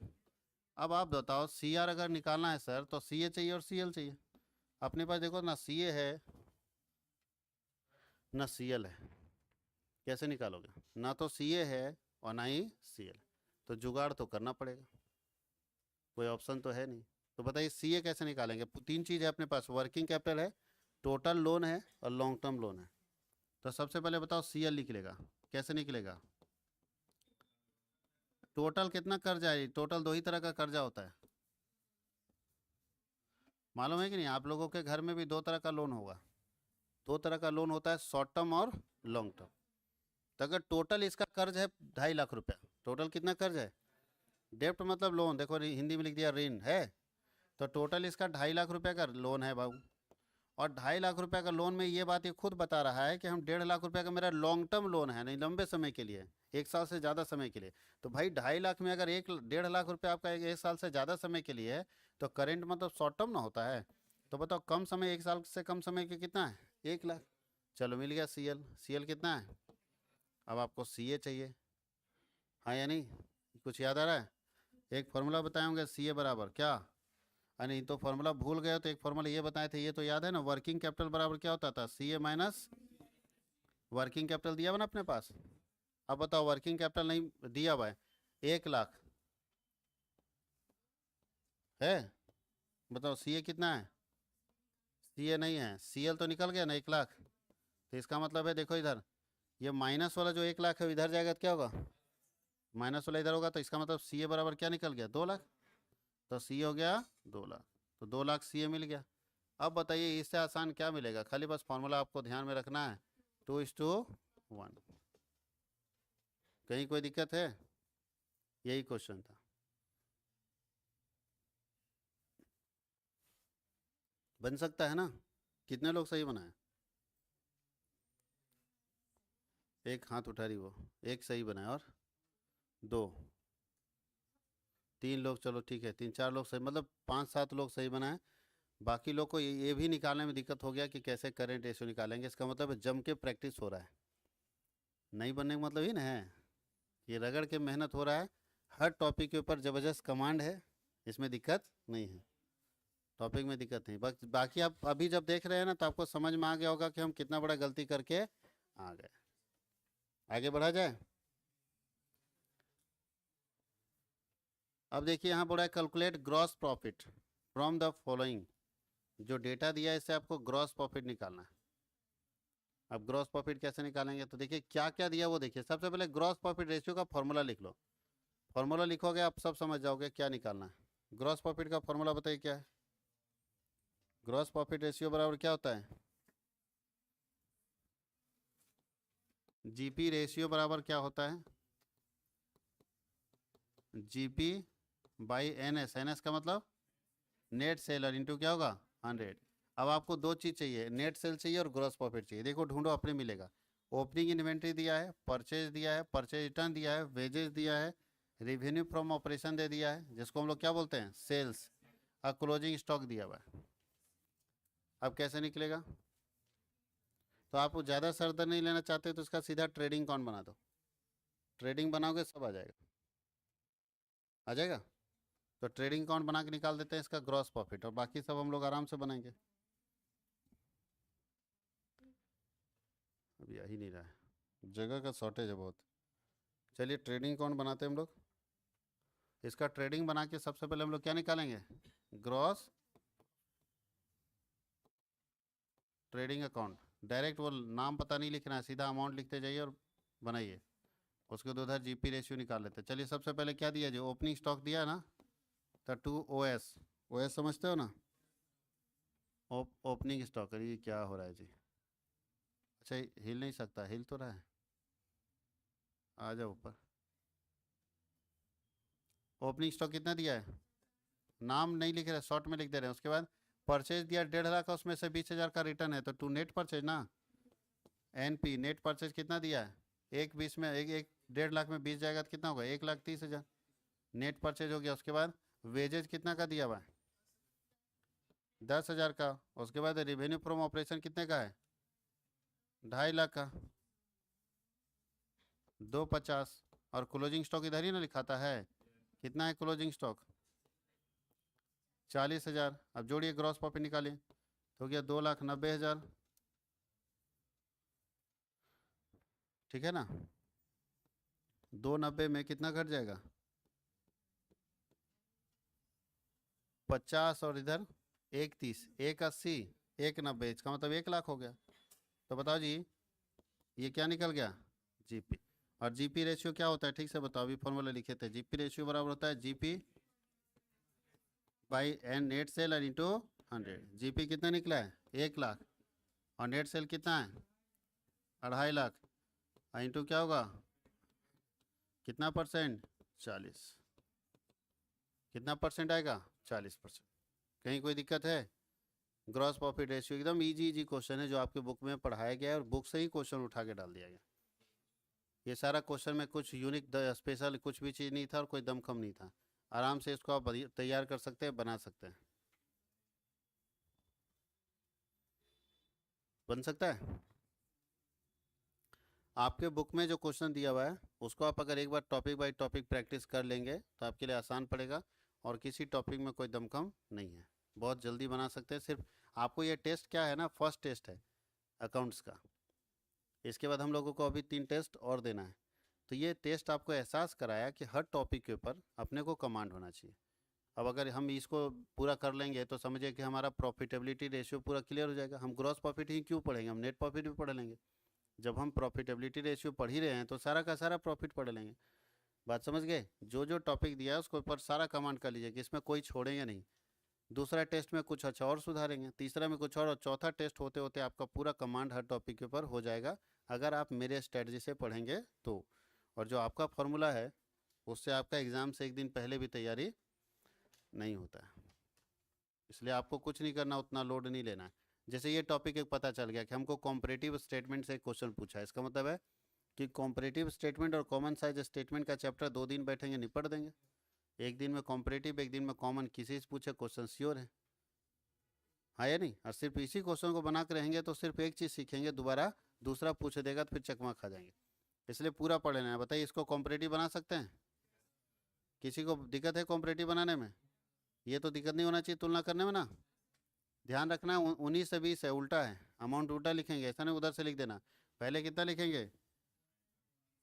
अब आप बताओ सी आर अगर निकालना है सर तो सी ए चाहिए और सी एल चाहिए। अपने पास देखो ना सी ए है ना सी एल है, कैसे निकालोगे, ना तो सी ए है और ना ही सी एल, तो जुगाड़ तो करना पड़ेगा, कोई ऑप्शन तो है नहीं। तो बताइए सी ए कैसे निकालेंगे। तीन चीज़ है अपने पास, वर्किंग कैपिटल है, टोटल लोन है और लॉन्ग टर्म लोन है। तो सबसे पहले बताओ सी एल निकलेगा, कैसे निकलेगा। टोटल कितना कर्जा है, टोटल दो ही तरह का कर्जा होता है, मालूम है कि नहीं। आप लोगों के घर में भी दो तरह का लोन होगा, दो तरह का लोन होता है, शॉर्ट टर्म और लॉन्ग टर्म। तो अगर टोटल इसका कर्ज है 2.5 लाख रुपया, टोटल कितना कर्ज है, डेप्ट मतलब लोन, देखो हिंदी में लिख दिया ऋण है, तो टोटल इसका 2.5 लाख रुपया का लोन है बाबू। और 2.5 लाख रुपया का लोन में ये बात ये खुद बता रहा है कि हम 1.5 लाख रुपया का मेरा लॉन्ग टर्म लोन है, नहीं लंबे समय के लिए, एक साल से ज़्यादा समय के लिए। तो भाई 2.5 लाख में अगर 1.5 लाख रुपया आपका एक साल से ज़्यादा समय के लिए है तो करेंट मतलब शॉर्ट टर्म ना होता है। तो बताओ कम समय, एक साल से कम समय के कितना है, 1 लाख। चलो मिल गया सी एल, सी एल कितना है। अब आपको सी ए चाहिए, हाँ या नहीं, कुछ याद आ रहा है। एक फार्मूला बताए होंगे सी ए बराबर क्या, नहीं तो फार्मूला भूल गए हो तो एक फार्मूला ये बताए थे, ये तो याद है ना, वर्किंग कैपिटल बराबर क्या होता था, सी ए माइनस वर्किंग कैपिटल दिया हुआ ना अपने पास। अब बताओ वर्किंग कैपिटल नहीं दिया हुआ है, 1 लाख है, बताओ सी ए कितना है, सी ए नहीं है, सी एल तो निकल गया ना 1 लाख। तो इसका मतलब है देखो इधर, ये माइनस वाला जो 1 लाख है इधर जाएगा तो क्या होगा, माइनस वाला इधर होगा, तो इसका मतलब सी ए बराबर क्या निकल गया, 2 लाख। तो सी हो गया 2 लाख, तो 2 लाख सी ए मिल गया। अब बताइए इससे आसान क्या मिलेगा, खाली बस फॉर्मूला आपको ध्यान में रखना है, 2:1। कहीं कोई दिक्कत है, यही क्वेश्चन था। बन सकता है ना, कितने लोग सही बनाए, एक हाथ उठा रही वो, एक सही बनाया और 2, 3 लोग, चलो ठीक है 3-4 लोग सही, मतलब 5-7 लोग सही बनाए। बाकी लोग को ये भी निकालने में दिक्कत हो गया कि कैसे करेंट रेशियो निकालेंगे, इसका मतलब है जम के प्रैक्टिस हो रहा है, नहीं बनने का मतलब ही ना है, ये रगड़ के मेहनत हो रहा है, हर टॉपिक के ऊपर ज़बरदस्त कमांड है, इसमें दिक्कत नहीं है, टॉपिक में दिक्कत नहीं। बाकी आप अभी जब देख रहे हैं ना तो आपको समझ में आ गया होगा कि हम कितना बड़ा गलती करके आ गए। आगे बढ़ा जाए। अब देखिए यहाँ बोला है calculate gross profit from the following, जो डेटा दिया है इससे आपको ग्रॉस प्रॉफिट निकालना है। अब ग्रॉस प्रॉफिट कैसे निकालेंगे, तो देखिए क्या क्या दिया वो देखिए, सबसे पहले ग्रॉस प्रॉफिट रेशियो का फॉर्मूला लिख लो, फॉर्मूला लिखोगे आप सब समझ जाओगे क्या निकालना है। ग्रॉस प्रॉफिट का फॉर्मूला बताइए क्या है, ग्रॉस प्रॉफिट रेशियो बराबर क्या होता है, जीपी रेशियो बराबर क्या होता है, जीपी बाई एनएस, एनएस का मतलब नेट सेलर इंटू क्या होगा 100। अब आपको दो चीज़ चाहिए, नेट सेल चाहिए और ग्रॉस प्रॉफिट चाहिए, देखो ढूंढो अपने मिलेगा। ओपनिंग इन्वेंट्री दिया है, परचेज दिया है, परचेज रिटर्न दिया है, वेजेस दिया है, रेवेन्यू फ्रॉम ऑपरेशन दे दिया है जिसको हम लोग क्या बोलते हैं सेल्स, और क्लोजिंग स्टॉक दिया हुआ है। अब कैसे निकलेगा, तो आप ज़्यादा सरदर्द नहीं लेना चाहते तो इसका सीधा ट्रेडिंग अकाउंट बना दो, ट्रेडिंग बनाओगे सब आ जाएगा, आ जाएगा। तो ट्रेडिंग अकाउंट बना के निकाल देते हैं इसका ग्रॉस प्रॉफिट, और बाकी सब हम लोग आराम से बनाएंगे। अब यही नहीं रहा है, जगह का शॉर्टेज है बहुत। चलिए ट्रेडिंग अकाउंट बनाते हैं हम लोग, इसका ट्रेडिंग बना के सबसे पहले हम लोग क्या निकालेंगे, ग्रॉस ट्रेडिंग अकाउंट। डायरेक्ट वो नाम पता नहीं लिखना है, सीधा अमाउंट लिखते जाइए और बनाइए, उसके उधर जीपी रेशियो निकाल लेते हैं। चलिए सबसे पहले क्या दिया, जो ओपनिंग स्टॉक दिया है ना, तो 2OS, OS समझते हो ना, ओपनिंग स्टॉक। अरे ये क्या हो रहा है जी, अच्छा हिल नहीं सकता, हिल तो रहा है, आ जाओ ऊपर। ओपनिंग स्टॉक कितना दिया है, नाम नहीं लिख रहे, शॉर्ट में लिख दे रहे हैं। उसके बाद परचेज दिया 1.5 लाख का, उसमें से 20,000 का रिटर्न है, तो टू नेट परचेज ना, एनपी नेट परचेज कितना दिया है, एक 20 में एक 1.5 लाख में 20 जाएगा तो कितना होगा, 1,30,000 नेट परचेज हो गया। उसके बाद वेजेज कितना का दिया हुआ है, 10,000 का। उसके बाद रेवेन्यू फ्रॉम ऑपरेशन कितने का है, 2.5 लाख का, 250। और क्लोजिंग स्टॉक इधर ही ना लिखाता है, कितना है क्लोजिंग स्टॉक, 40,000। अब जोड़िए ग्रॉस प्रॉफिट निकालिए, तो हो गया 2,90,000, ठीक है ना। 290 में कितना घट जाएगा, 50, और इधर 130, 180, 190, इसका मतलब 1 लाख हो गया। तो बताओ जी ये क्या निकल गया, जीपी। और जीपी रेशियो क्या होता है ठीक से बताओ, अभी फॉर्मूला लिखे थे, जीपी रेशियो बराबर होता है GP by an net sale और इंटू 100। जीपी कितना निकला है, 1 लाख, और नेट सेल कितना है 2.5 लाख, और इंटू क्या होगा, कितना परसेंट, 40, कितना परसेंट आएगा, 40%। कहीं कोई दिक्कत है, ग्रॉस प्रॉफिट रेशियो एकदम इजी इजी क्वेश्चन है जो आपके बुक में पढ़ाया गया है, और बुक से ही क्वेश्चन उठा के डाल दिया गया। ये सारा क्वेश्चन में कुछ यूनिक स्पेशल कुछ भी चीज़ नहीं था और कोई दमखम नहीं था, आराम से इसको आप तैयार कर सकते हैं, बना सकते हैं, बन सकता है। आपके बुक में जो क्वेश्चन दिया हुआ है उसको आप अगर एक बार टॉपिक बाय टॉपिक प्रैक्टिस कर लेंगे तो आपके लिए आसान पड़ेगा, और किसी टॉपिक में कोई दमखम नहीं है, बहुत जल्दी बना सकते हैं। सिर्फ आपको ये टेस्ट क्या है ना, फर्स्ट टेस्ट है अकाउंट्स का, इसके बाद हम लोगों को अभी 3 टेस्ट और देना है। तो ये टेस्ट आपको एहसास कराया कि हर टॉपिक के ऊपर अपने को कमांड होना चाहिए। अब अगर हम इसको पूरा कर लेंगे तो समझिए कि हमारा प्रॉफिटेबिलिटी रेशियो पूरा क्लियर हो जाएगा, हम ग्रॉस प्रॉफिट ही क्यों पढ़ेंगे, हम नेट प्रॉफिट भी पढ़ लेंगे। जब हम प्रॉफिटेबिलिटी रेशियो पढ़ ही रहे हैं तो सारा का सारा प्रॉफिट पढ़ लेंगे। बात समझ गए? जो जो टॉपिक दिया है उसको ऊपर सारा कमांड कर लीजिए कि इसमें कोई छोड़ेंगे नहीं। दूसरा टेस्ट में कुछ अच्छा और सुधारेंगे, तीसरा में कुछ और चौथा टेस्ट होते होते आपका पूरा कमांड हर टॉपिक के ऊपर हो जाएगा, अगर आप मेरे स्ट्रेटजी से पढ़ेंगे तो। और जो आपका फॉर्मूला है उससे आपका एग्ज़ाम से एक दिन पहले भी तैयारी नहीं होता है, इसलिए आपको कुछ नहीं करना, उतना लोड नहीं लेना है। जैसे ये टॉपिक एक पता चल गया कि हमको कॉम्परेटिव स्टेटमेंट से क्वेश्चन पूछा है, इसका मतलब है कि कॉम्परेटिव स्टेटमेंट और कॉमन साइज स्टेटमेंट का चैप्टर 2 दिन बैठेंगे निपट देंगे। एक दिन में कॉम्परेटिव, एक दिन में कॉमन, किसी से पूछे क्वेश्चन श्योर है, हाँ या नहीं? और सिर्फ इसी क्वेश्चन को बना कर रहेंगे तो सिर्फ एक चीज़ सीखेंगे, दोबारा दूसरा पूछ देगा तो फिर चकमा खा जाएंगे। इसलिए पूरा पढ़ लेना है। बताइए, इसको कॉम्परेटिव बना सकते हैं? किसी को दिक्कत है कॉम्परेटिव बनाने में? ये तो दिक्कत नहीं होना चाहिए तुलना करने में ना। ध्यान रखना 19 से 20 है, उल्टा है, अमाउंट उल्टा लिखेंगे, ऐसा नहीं उधर से लिख देना। पहले कितना लिखेंगे?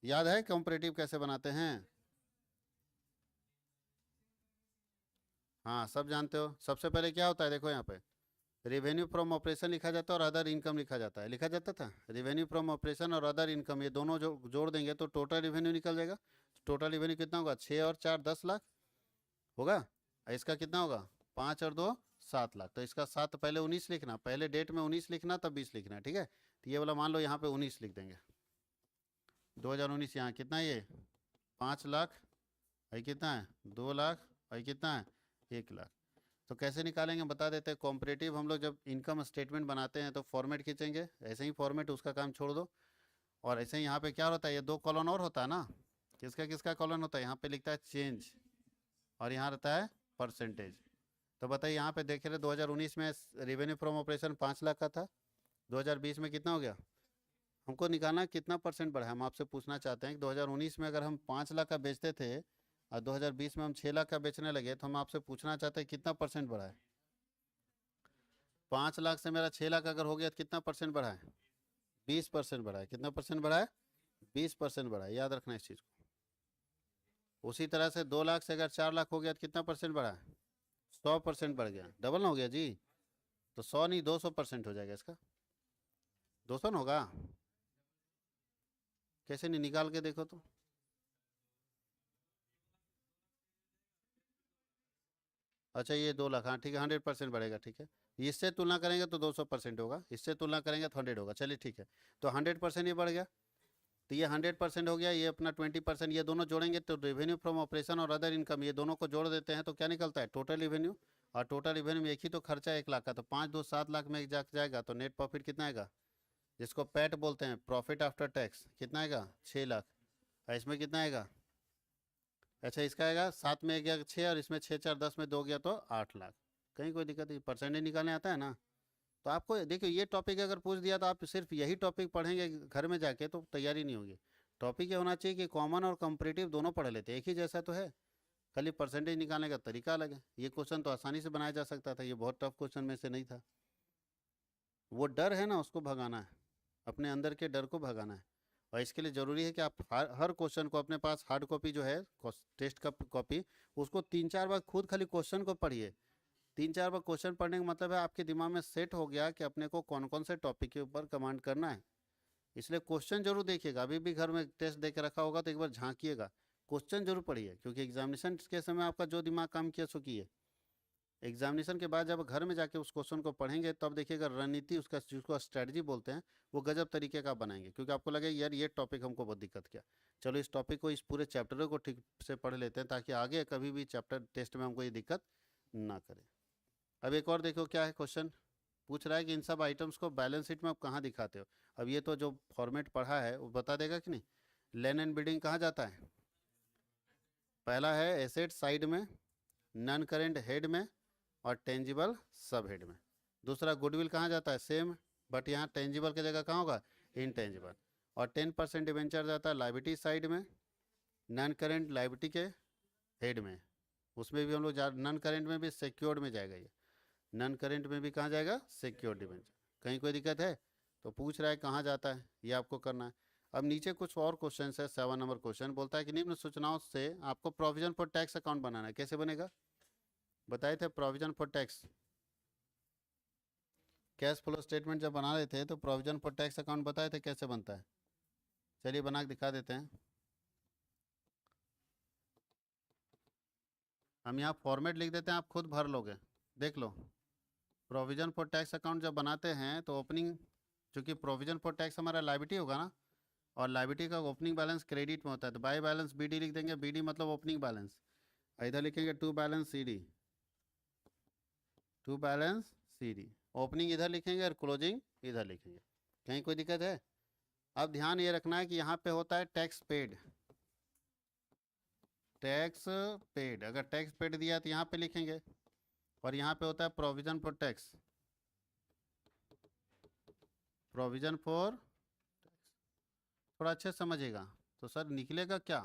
याद है कॉम्परेटिव कैसे बनाते हैं? हाँ, सब जानते हो। सबसे पहले क्या होता है, देखो यहाँ पे रेवेन्यू फ्रॉम ऑपरेशन लिखा जाता है और अदर इनकम लिखा जाता है, लिखा जाता था। रेवेन्यू फ्रॉम ऑपरेशन और अदर इनकम ये दोनों जो जोड़ देंगे तो टोटल रेवेन्यू निकल जाएगा। टोटल रेवेन्यू कितना होगा? 6 और 4 10 लाख होगा। और इसका कितना होगा? 5 और 2 7 लाख। तो इसका 7 पहले 19 लिखना, पहले डेट में 19 लिखना, तब 20 लिखना, ठीक है? तो ये वाला मान लो यहाँ पे 19 लिख देंगे। 2019 यहाँ कितना है? ये 5 लाख, ये कितना है? 2 लाख, और ये कितना है? 1 लाख। तो कैसे निकालेंगे बता देते हैं। कॉम्परेटिव हम लोग जब इनकम स्टेटमेंट बनाते हैं तो फॉर्मेट खींचेंगे, ऐसे ही फॉर्मेट, उसका काम छोड़ दो। और ऐसे ही यहाँ पे क्या होता है, ये 2 कॉलम और होता है ना, किसका किसका कॉलम होता है? यहाँ पे लिखता है चेंज और यहाँ रहता है परसेंटेज। तो बताइए, यहाँ पे देख रहे 2019 में रेवेन्यू फ्रॉम ऑपरेशन 5 लाख का था, 2020 में कितना हो गया? हमको निकालना कितना परसेंट बढ़ा है। हम आपसे पूछना चाहते हैं कि 2019 में अगर हम 5 लाख का बेचते थे और 2020 में हम 6 लाख का बेचने लगे, तो हम आपसे पूछना चाहते हैं कितना परसेंट बढ़ा है। 5 लाख से मेरा 6 लाख अगर हो गया तो कितना परसेंट बढ़ा है? 20% बढ़ा है। कितना परसेंट बढ़ा है? 20% बढ़ा है, याद रखना इस चीज़ को। उसी तरह से 2 लाख से अगर 4 लाख हो गया तो कितना परसेंट बढ़ा है? 100% बढ़ गया। डबल ना हो गया जी? तो 100 नहीं 200% हो जाएगा इसका। 200 होगा? कैसे नहीं, निकाल के देखो तो। अच्छा, ये 2 लाख, हाँ ठीक है, 100% बढ़ेगा, ठीक है। इससे तुलना करेंगे तो 200% होगा, इससे तुलना करेंगे तो 100 होगा। चलिए ठीक है, तो 100% ये बढ़ गया। तो ये 100% हो गया, ये अपना 20%, ये दोनों जोड़ेंगे तो रेवेन्यू फ्रॉम ऑपरेशन और अदर इनकम, ये दोनों को जोड़ देते हैं तो क्या निकलता है? Total revenue. और टोटल रेवेन्यू में एक ही तो खर्चा 1 लाख का, तो 5 2 7 लाख में जाएगा तो नेट प्रॉफिट कितना आएगा? जिसको पैट बोलते हैं, प्रॉफिट आफ्टर टैक्स, कितना आएगा? 6 लाख। और इसमें कितना आएगा? अच्छा, इसका आएगा 7 में गया 6 और इसमें 6 4 10 में 2 गया तो 8 लाख। कहीं कोई दिक्कत नहीं, परसेंटेज निकालने आता है ना। तो आपको देखिए, ये टॉपिक अगर पूछ दिया तो आप सिर्फ यही टॉपिक पढ़ेंगे घर में जाके तो तैयारी नहीं होगी। टॉपिक ये होना चाहिए कि कॉमन और कंपैरेटिव दोनों पढ़ लेते हैं, एक ही जैसा तो है, खाली परसेंटेज निकालने का तरीका अलग है। ये क्वेश्चन तो आसानी से बनाया जा सकता था, ये बहुत टफ क्वेश्चन में से नहीं था। वो डर है ना, उसको भगाना है, अपने अंदर के डर को भगाना है। और इसके लिए ज़रूरी है कि आप हर क्वेश्चन को अपने पास हार्ड कॉपी जो है, टेस्ट का कॉपी, उसको 3 4 बार खुद खाली क्वेश्चन को पढ़िए। 3 4 बार क्वेश्चन पढ़ने का मतलब है आपके दिमाग में सेट हो गया कि अपने को कौन कौन से टॉपिक के ऊपर कमांड करना है। इसलिए क्वेश्चन जरूर देखिएगा, अभी भी घर में टेस्ट दे के रखा होगा तो एक बार झांकिएगा, क्वेश्चन जरूर पढ़िए, क्योंकि एग्जामिनेशन के समय आपका जो दिमाग काम किया सो किए। एग्जामिनेशन के बाद जब घर में जाके उस क्वेश्चन को पढ़ेंगे तब देखिएगा रणनीति, उसका जिसको स्ट्रेटजी बोलते हैं, वो गजब तरीके का बनाएंगे, क्योंकि आपको लगे यार ये टॉपिक हमको बहुत दिक्कत किया, चलो इस टॉपिक को, इस पूरे चैप्टर को ठीक से पढ़ लेते हैं ताकि आगे कभी भी चैप्टर टेस्ट में हमको ये दिक्कत ना करे। अब एक और देखो क्या है क्वेश्चन, पूछ रहा है कि इन सब आइटम्स को बैलेंस शीट में आप कहाँ दिखाते हो। अब ये तो जो फॉर्मेट पढ़ा है वो बता देगा कि नहीं। लैंड एंड बिल्डिंग कहाँ जाता है? पहला है एसेट साइड में, नॉन करेंट हेड में, और टेंजिबल सब हेड में। दूसरा गुडविल कहाँ जाता है? सेम, बट यहाँ टेंजिबल की जगह कहाँ होगा? इनटेंजिबल। और 10% डिवेंचर जाता है लाइबिलिटी साइड में, नॉन करेंट लाइबिलिटी के हेड में। उसमें भी हम लोग नॉन करेंट में भी सिक्योर्ड में जाएगा, ये नॉन करेंट में भी कहाँ जाएगा? Secured debenture. कहीं कोई दिक्कत है? तो पूछ रहा है कहाँ जाता है, ये आपको करना है। अब नीचे कुछ और क्वेश्चन है, 7 नंबर क्वेश्चन बोलता है कि निम्न सूचनाओं से आपको प्रोविजन फॉर टैक्स अकाउंट बनाना है। कैसे बनेगा बताए थे? Provision for tax cash flow statement जब बना रहे थे तो प्रोविजन फॉर टैक्स अकाउंट बताए थे कैसे बनता है। चलिए बना के दिखा देते हैं। हम यहाँ फॉर्मेट लिख देते हैं, आप खुद भर लोगे, देख लो। प्रोविजन फॉर टैक्स अकाउंट जब बनाते हैं तो ओपनिंग, चूँकि प्रोविजन फॉर टैक्स हमारा लायबिलिटी होगा ना, और लायबिलिटी का ओपनिंग बैलेंस क्रेडिट में होता है, तो बाय बैलेंस बी डी लिख देंगे। बी डी मतलब ओपनिंग बैलेंस। इधर लिखेंगे to balance C D, to balance C D. Opening इधर लिखेंगे और क्लोजिंग इधर लिखेंगे। कहीं कोई दिक्कत है? अब ध्यान ये रखना है कि यहाँ पे होता है टैक्स पेड। टैक्स पेड, अगर टैक्स पेड दिया तो यहाँ पे लिखेंगे, और यहाँ पे होता है provision for tax. Provision for, थोड़ा अच्छे समझिएगा। तो सर निकलेगा क्या?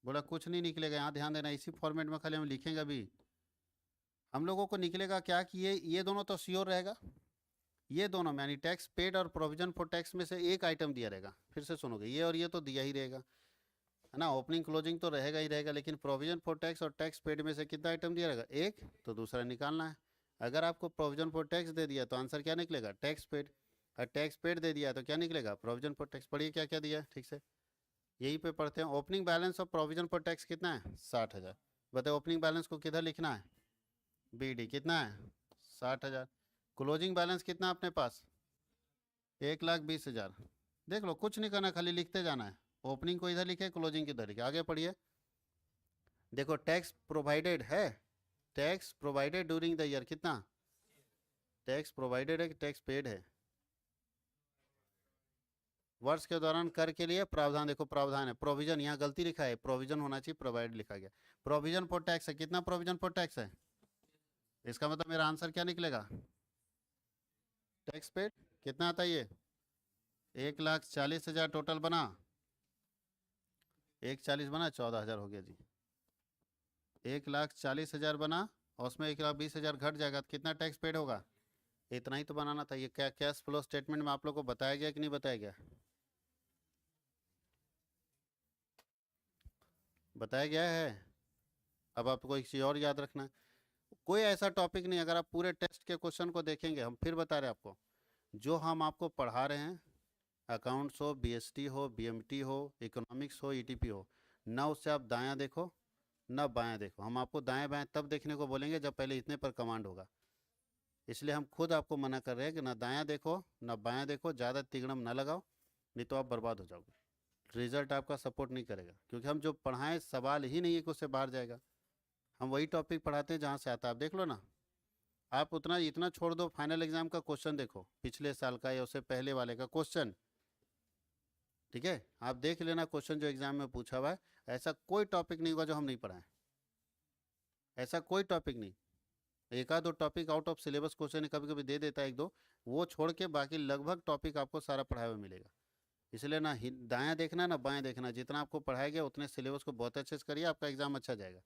बोला कुछ नहीं निकलेगा, यहाँ ध्यान देना, इसी फॉर्मेट में खाली हम लिखेंगे। अभी हम लोगों को निकलेगा क्या कि ये दोनों तो श्योर रहेगा, ये दोनों में यानी टैक्स पेड और प्रोविजन फॉर टैक्स में से एक आइटम दिया रहेगा। फिर से सुनोगे, ये और ये तो दिया ही रहेगा, है ना। ओपनिंग क्लोजिंग तो रहेगा ही रहेगा, लेकिन प्रोविजन फॉर टैक्स और टैक्स पेड में से कितना आइटम दिया रहेगा? एक। तो दूसरा निकालना है। अगर आपको प्रोविजन फॉर टैक्स दे दिया तो आंसर क्या निकलेगा? Tax paid. और टैक्स पेड दे दिया तो क्या निकलेगा? Provision for tax. पढ़िए क्या क्या दिया है ठीक से, यहीं पे पढ़ते हैं। Opening balance of provision for tax कितना है? 60,000। बताओ ओपनिंग बैलेंस को किधर लिखना है? B D. कितना है? 60,000। क्लोजिंग बैलेंस कितना अपने पास? 1,20,000। देख लो, कुछ नहीं करना, खाली लिखते जाना है। ओपनिंग को इधर लिखे, क्लोजिंग किधर लिखे। आगे पढ़िए, देखो टैक्स प्रोवाइडेड है, tax provided during the year कितना? टैक्स प्रोवाइडेड है कि टैक्स पेड है? वर्ष के दौरान कर के लिए प्रावधान, देखो प्रावधान है, प्रोविजन यहाँ गलती लिखा है, प्रोविजन होना चाहिए, प्रोवाइड लिखा गया। प्रोविजन फॉर टैक्स है, कितना प्रोविजन फॉर टैक्स है? इसका मतलब मेरा आंसर क्या निकलेगा? Tax paid. कितना आता है ये? 1,40,000 टोटल बना, 1,40 बना, 14,000 हो गया जी। 1,40,000 बना, और उसमें 1,20,000 घट जाएगा तो कितना टैक्स पेड होगा? इतना ही तो बनाना था। ये क्या कैश फ्लो स्टेटमेंट में आप लोग को बताया गया कि नहीं बताया गया? बताया गया है। अब आपको एक चीज़ और याद रखना है, कोई ऐसा टॉपिक नहीं, अगर आप पूरे टेस्ट के क्वेश्चन को देखेंगे, हम फिर बता रहे हैं आपको, जो हम आपको पढ़ा रहे हैं, अकाउंट्स हो, बीएसटी हो, बीएमटी हो, इकोनॉमिक्स हो, ईटीपी हो, ना उससे आप दायां देखो ना बायां देखो। हम आपको दाएं बाएं तब देखने को बोलेंगे जब पहले इतने पर कमांड होगा। इसलिए हम खुद आपको मना कर रहे हैं कि ना दायां देखो ना बायां देखो, ज़्यादा तिगड़म ना लगाओ, नहीं तो आप बर्बाद हो जाओगे। रिजल्ट आपका सपोर्ट नहीं करेगा, क्योंकि हम जो पढ़ाएं सवाल ही नहीं है कि उससे बाहर जाएगा। हम वही टॉपिक पढ़ाते हैं जहाँ से आता है। आप देख लो ना, आप उतना इतना छोड़ दो, फाइनल एग्जाम का क्वेश्चन देखो, पिछले साल का या उससे पहले वाले का क्वेश्चन, ठीक है। आप देख लेना क्वेश्चन जो एग्जाम में पूछा हुआ है, ऐसा कोई टॉपिक नहीं होगा जो हम नहीं पढ़ाएं, ऐसा कोई टॉपिक नहीं। एक आध दो topic out of syllabus question कभी कभी दे देता है, एक दो, वो छोड़ के बाकी लगभग टॉपिक आपको सारा पढ़ाया हुआ मिलेगा। इसलिए ना दायां देखना ना बायां देखना, जितना आपको पढ़ाया गया उतने सिलेबस को बहुत अच्छे से करिए, आपका एग्जाम अच्छा जाएगा।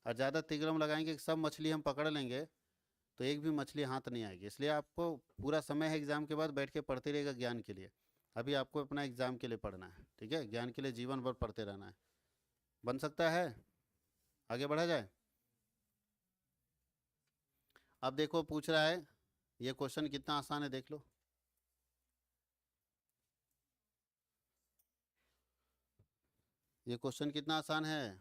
और ज़्यादा तिगड़म लगाएंगे कि सब मछली हम पकड़ लेंगे, तो एक भी मछली हाथ नहीं आएगी। इसलिए आपको पूरा समय है एग्जाम के बाद बैठ के पढ़ते रहेगा ज्ञान के लिए। अभी आपको अपना एग्जाम के लिए पढ़ना है, ठीक है, ज्ञान के लिए जीवन भर पढ़ते रहना है। बन सकता है? आगे बढ़ा जाए। अब देखो पूछ रहा है, ये क्वेश्चन कितना आसान है देख लो। ये क्वेश्चन कितना आसान है।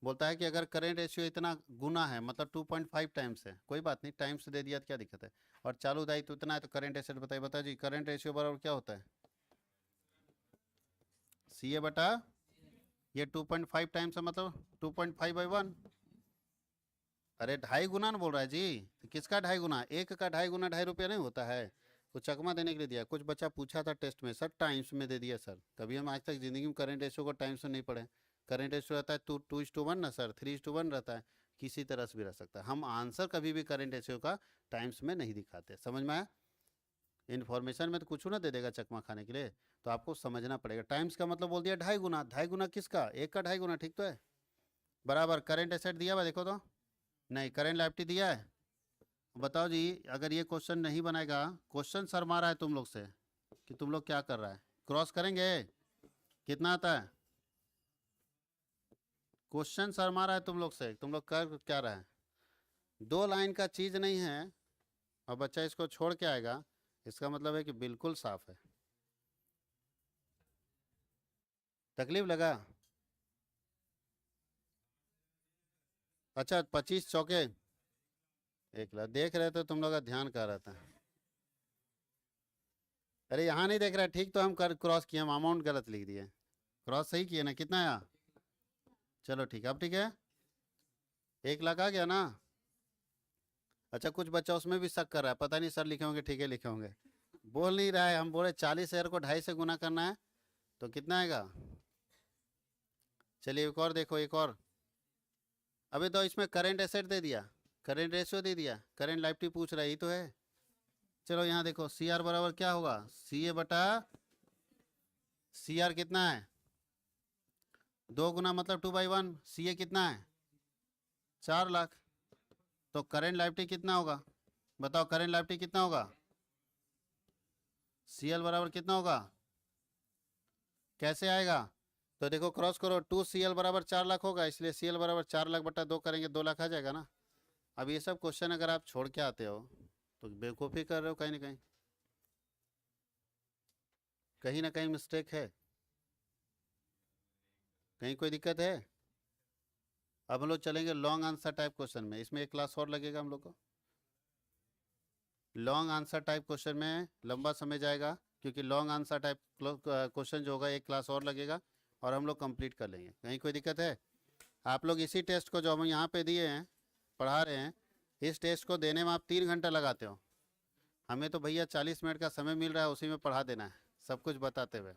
बोलता है कि अगर करेंट रेशियो इतना गुना है, मतलब 2.5 टाइम्स है, कोई बात नहीं, टाइम्स दे दिया तो क्या दिक्कत है, और चालू दायित्व इतना है, तो करेंट एसेट बताइए। बताओ जी, करेंट रेशियो बराबर क्या होता है? सी ए बटा, ये 2.5 टाइम्स है, मतलब 2.5/1। अरे 2.5 गुना ना बोल रहा है जी, तो किसका 2.5 गुना? एक का 2.5 गुना 2.5 रुपया नहीं होता है। कुछ चकमा देने के लिए दिया। कुछ बच्चा पूछा था टेस्ट में, सर टाइम्स में दे दिया सर। कभी हम आज तक जिंदगी में करेंट रेशियो को टाइम्स में नहीं पढ़े। करेंट रेशियो रहता है 2:1 ना सर, 3:1 रहता है, किसी तरह से भी रह सकता है। हम आंसर कभी भी करेंट रेशियो का टाइम्स में नहीं दिखाते। समझ में आया? इन्फॉर्मेशन में तो कुछ ना दे देगा चकमा खाने के लिए, तो आपको समझना पड़ेगा। टाइम्स का मतलब बोल दिया 2.5 गुना। 2.5 गुना किसका? एक का 2.5 गुना, ठीक तो है। बराबर करेंट एसेट दिया हुआ देखो तो, नहीं करेंट लायबिलिटी दिया है। बताओ जी, अगर ये क्वेश्चन नहीं बनाएगा, क्वेश्चन शर्मा रहा है तुम लोग से कि तुम लोग क्या कर रहा है, क्रॉस करेंगे? कितना आता है? क्वेश्चन शर्मा रहा है तुम लोग से, तुम लोग कर क्या रहा है? 2 लाइन का चीज नहीं है, और बच्चा इसको छोड़ के आएगा, इसका मतलब है कि बिल्कुल साफ है। तकलीफ लगा? अच्छा 25 चौके 1 लाख देख रहे थे तुम लोग का ध्यान कर रहा था। अरे यहाँ नहीं देख रहा है, ठीक तो हम कर क्रॉस किए, हम अमाउंट गलत लिख दिए, क्रॉस सही किए ना। कितना आया? चलो ठीक है, अब ठीक है, 1 लाख आ गया ना। अच्छा कुछ बच्चा उसमें भी शक कर रहा है, पता नहीं सर लिखे होंगे ठीक है लिखे होंगे, बोल नहीं रहा है। हम बोले 40,000 को 2.5 से गुना करना है तो कितना आएगा। चलिए एक और देखो, एक और। अबे तो इसमें करेंट एसेट दे दिया, करेंट रेशियो दे दिया, करेंट लाइबिलिटी पूछ रहा है, यही तो है। चलो यहाँ देखो, सी आर बराबर क्या होगा, सी ए बटा सी आर कितना है 2 गुना मतलब 2/1, सी ए कितना है 4 लाख। तो करेंट लाइबिलिटी कितना होगा बताओ, करेंट लाइबिलिटी कितना होगा, सी एल बराबर कितना होगा, कैसे आएगा। तो देखो क्रॉस करो, 2CL बराबर 4 लाख होगा, इसलिए CL बराबर 4 लाख बटा 2 करेंगे 2 लाख आ जाएगा ना। अब ये सब क्वेश्चन अगर आप छोड़ के आते हो तो बेवकूफ़ी कर रहे हो, कहीं ना कहीं, कहीं ना कहीं मिस्टेक है, कहीं कोई दिक्कत है। अब हम लोग चलेंगे लॉन्ग आंसर टाइप क्वेश्चन में, इसमें 1 क्लास और लगेगा हम लोग को। लॉन्ग आंसर टाइप क्वेश्चन में लंबा समय जाएगा, क्योंकि लॉन्ग आंसर टाइप क्वेश्चन जो होगा 1 क्लास और लगेगा और हम लोग कंप्लीट कर लेंगे। कहीं कोई दिक्कत है? आप लोग इसी टेस्ट को जो हम यहाँ पे दिए हैं पढ़ा रहे हैं, इस टेस्ट को देने में आप 3 घंटा लगाते हो, हमें तो भैया 40 मिनट का समय मिल रहा है, उसी में पढ़ा देना है सब कुछ बताते हुए।